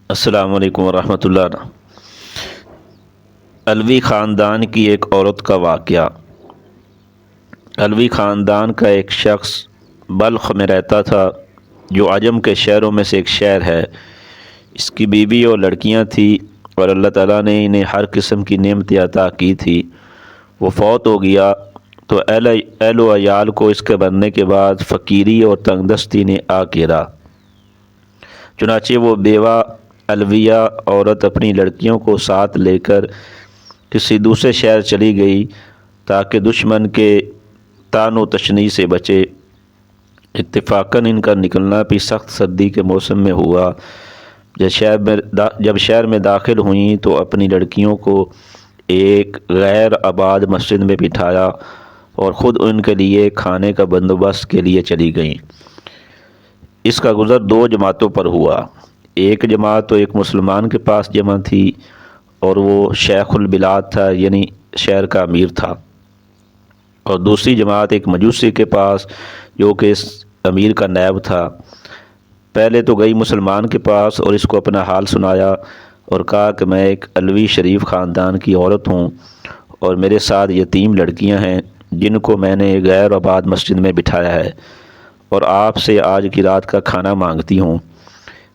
السلام علیکم ورحمۃ اللہ۔ علوی خاندان کی ایک عورت کا واقعہ۔ علوی خاندان کا ایک شخص بلخ میں رہتا تھا، جو عجم کے شہروں میں سے ایک شہر ہے۔ اس کی بیوی اور لڑکیاں تھیں، اور اللہ تعالیٰ نے انہیں ہر قسم کی نعمتیں عطا کی تھی۔ وہ فوت ہو گیا تو اہل و عیال کو اس کے مرنے کے بعد فقیری اور تنگ دستی نے آ گھیرا۔ چنانچہ وہ بیوہ علویہ عورت اپنی لڑکیوں کو ساتھ لے کر کسی دوسرے شہر چلی گئی تاکہ دشمن کے طعن و تشنیع سے بچے۔ اتفاقاً ان کا نکلنا بھی سخت سردی کے موسم میں ہوا۔ جب شہر میں داخل ہوئیں تو اپنی لڑکیوں کو ایک غیر آباد مسجد میں بٹھایا اور خود ان کے لیے کھانے کا بندوبست کے لیے چلی گئیں۔ اس کا گزر دو جماعتوں پر ہوا۔ ایک جماعت تو ایک مسلمان کے پاس جمع تھی، اور وہ شیخ البلاد تھا، یعنی شہر کا امیر تھا، اور دوسری جماعت ایک مجوسی کے پاس، جو کہ اس امیر کا نائب تھا۔ پہلے تو گئی مسلمان کے پاس اور اس کو اپنا حال سنایا اور کہا کہ میں ایک علوی شریف خاندان کی عورت ہوں، اور میرے ساتھ یتیم لڑکیاں ہیں جن کو میں نے غیر آباد مسجد میں بٹھایا ہے، اور آپ سے آج کی رات کا کھانا مانگتی ہوں۔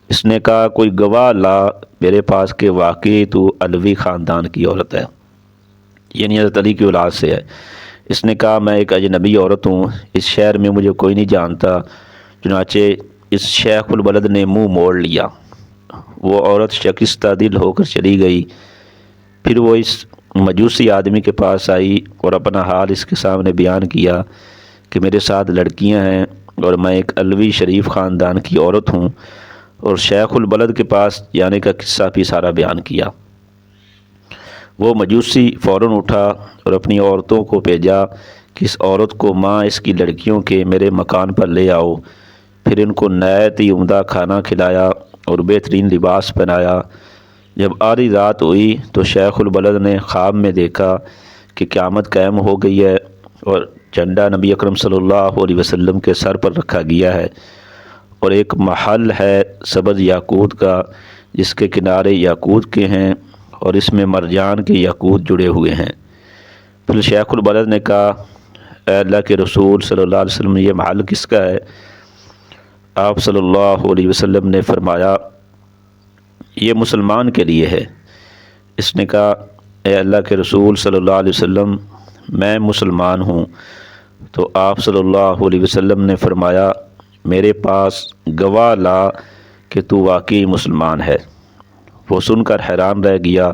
اس نے کہا کوئی گواہ لا میرے پاس کہ واقعی تو علوی خاندان کی عورت ہے، یعنی حضرت علی کی اولاد سے ہے۔ اس نے کہا میں ایک اجنبی عورت ہوں، اس شہر میں مجھے کوئی نہیں جانتا۔ چنانچہ اس شیخ البلد نے منہ موڑ لیا۔ وہ عورت شکستہ دل ہو کر چلی گئی۔ پھر وہ اس مجوسی آدمی کے پاس آئی اور اپنا حال اس کے سامنے بیان کیا کہ میرے ساتھ لڑکیاں ہیں اور میں ایک علوی شریف خاندان کی عورت ہوں، اور شیخ البلد کے پاس جانے کا قصہ بھی سارا بیان کیا۔ وہ مجوسی فوراً اٹھا اور اپنی عورتوں کو بھیجا کہ اس عورت کو ماں اس کی لڑکیوں کے میرے مکان پر لے آؤ۔ پھر ان کو نہایت ہی عمدہ کھانا کھلایا اور بہترین لباس پہنایا۔ جب آدھی رات ہوئی تو شیخ البلد نے خواب میں دیکھا کہ قیامت قائم ہو گئی ہے، اور جھنڈا نبی اکرم صلی اللہ علیہ وسلم کے سر پر رکھا گیا ہے، اور ایک محل ہے سبز یاقوت کا جس کے کنارے یاقوت کے ہیں، اور اس میں مرجان کے یاقوت جڑے ہوئے ہیں۔ پھر شیخ البلد نے کہا اے اللہ کے رسول صلی اللہ علیہ وسلم، یہ محل کس کا ہے؟ آپ صلی اللہ علیہ وسلم نے فرمایا یہ مسلمان کے لیے ہے۔ اس نے کہا اے اللہ کے رسول صلی اللہ علیہ وسلم، میں مسلمان ہوں۔ تو آپ صلی اللہ علیہ وسلم نے فرمایا میرے پاس گواہ لا کہ تو واقعی مسلمان ہے۔ وہ سن کر حیران رہ گیا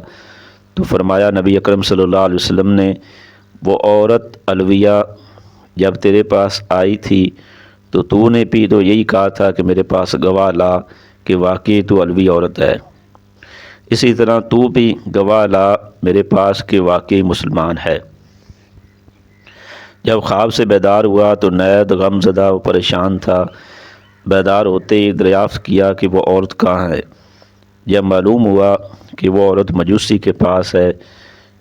تو فرمایا نبی اکرم صلی اللہ علیہ وسلم نے وہ عورت علویہ جب تیرے پاس آئی تھی تو نے بھی تو یہی کہا تھا کہ میرے پاس گواہ لا کہ واقعی تو علوی عورت ہے، اسی طرح تو بھی گواہ لا میرے پاس کہ واقعی مسلمان ہے۔ جب خواب سے بیدار ہوا تو نہایت غم زدہ و پریشان تھا۔ بیدار ہوتے ہی دریافت کیا کہ وہ عورت کہاں ہے۔ جب معلوم ہوا کہ وہ عورت مجوسی کے پاس ہے،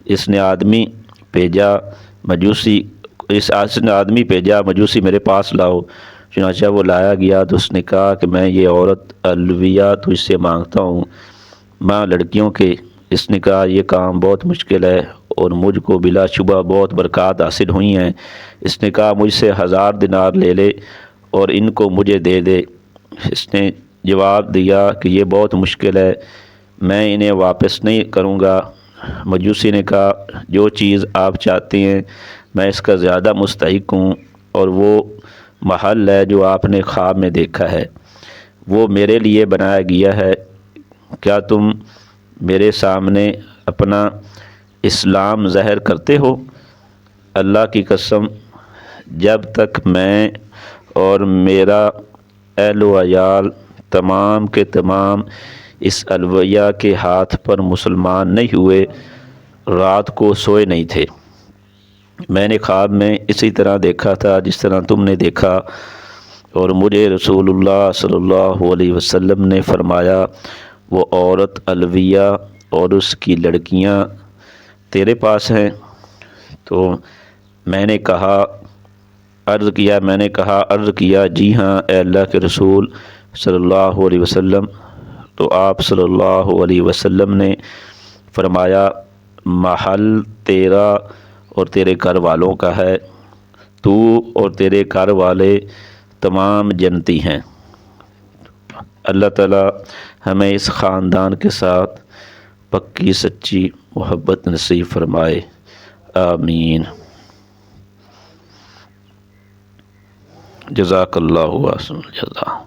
اس نے آدمی بھیجا مجوسی میرے پاس لاؤ۔ چنانچہ وہ لایا گیا تو اس نے کہا کہ میں یہ عورت علویہ تجھ سے مانگتا ہوں، ماں لڑکیوں کے۔ اس نے کہا یہ کام بہت مشکل ہے اور مجھ کو بلا شبہ بہت برکات حاصل ہوئی ہیں۔ اس نے کہا مجھ سے 1000 دینار لے لے اور ان کو مجھے دے دے۔ اس نے جواب دیا کہ یہ بہت مشکل ہے، میں انہیں واپس نہیں کروں گا۔ مجوسی نے کہا جو چیز آپ چاہتے ہیں میں اس کا زیادہ مستحق ہوں، اور وہ محل ہے جو آپ نے خواب میں دیکھا ہے، وہ میرے لیے بنایا گیا ہے۔ کیا تم میرے سامنے اپنا اسلام ظاہر کرتے ہو؟ اللہ کی قسم جب تک میں اور میرا اہل و عیال تمام کے تمام اس علویہ کے ہاتھ پر مسلمان نہیں ہوئے، رات کو سوئے نہیں تھے۔ میں نے خواب میں اسی طرح دیکھا تھا جس طرح تم نے دیکھا، اور مجھے رسول اللہ صلی اللہ علیہ وسلم نے فرمایا وہ عورت علویہ اور اس کی لڑکیاں تیرے پاس ہیں۔ تو میں نے عرض کیا جی ہاں اے اللہ کے رسول صلی اللہ علیہ وسلم، تو آپ صلی اللہ علیہ وسلم نے فرمایا محل تیرا اور تیرے گھر والوں کا ہے، تو اور تیرے گھر والے تمام جنتی ہیں۔ اللہ تعالی ہمیں اس خاندان کے ساتھ پکی سچی محبت نصیب فرمائے، آمین۔ جزاک اللہ احسن الجزا۔